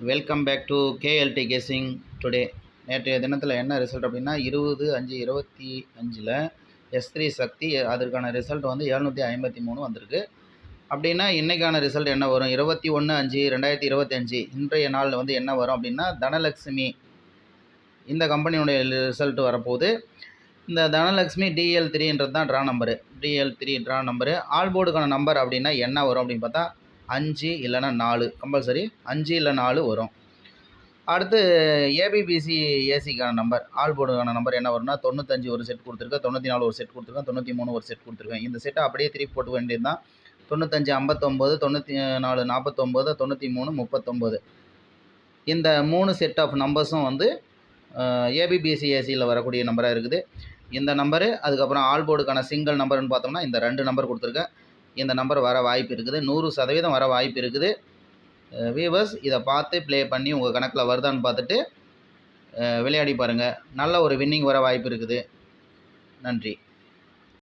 Welcome back to KLT guessing today. நேற்றைய தினத்தில் என்ன ரிசல்ட் அப்படின்னா 20/5/25 S3 சக்தி அதற்கான ரிசல்ட் வந்து 753 வந்திருக்கு. அப்படின்னா இன்றைக்கான ரிசல்ட் என்ன வரும்? 21/5/2025 இன்றைய நாள் வந்து என்ன வரும் அப்படின்னா தனலக்ஷ்மி இந்த கம்பெனியுடைய ரிசல்ட் வரப்போகுது. இந்த தனலக்ஷ்மி DL3ன்றது தான் draw number. DL3 draw number. All போர்டுக்கான நம்பர் அப்படின்னா என்ன வரும் அப்படின்னு பார்த்தா 5 இல்லைனா 4 கம்பல்சரி 5 இல்லை 4 வரும். அடுத்து ஏபிபிசி ஏசிக்கான நம்பர் ஆல் போர்டுக்கான நம்பர் என்ன வரும்னா 95 ஒரு செட் கொடுத்துருக்கேன், 94 ஒரு செட் கொடுத்துருக்கேன், 93 ஒரு செட் கொடுத்துருக்கேன். இந்த செட்டை அப்படியே திருப்பி போட்டு வேண்டியது தான். 95 59, 94 49, 93 39 இந்த 3 செட் ஆஃப் நம்பர்ஸும் வந்து ஏபிபிசி ஏசியில் வரக்கூடிய நம்பராக இருக்குது. இந்த நம்பரு அதுக்கப்புறம் ஆல் போர்டுக்கான சிங்கிள் நம்பர்னு பார்த்தோம்னா இந்த 2 நம்பர் கொடுத்துருக்கேன். இந்த நம்பர் வர வாய்ப்பு இருக்குது, 100% வர வாய்ப்பு இருக்குது. வியூவர்ஸ் இதை பார்த்து ப்ளே பண்ணி உங்கள் கணக்கில் வருதான்னு பார்த்துட்டு விளையாடி பாருங்கள். நல்ல ஒரு வின்னிங் வர வாய்ப்பு இருக்குது. நன்றி.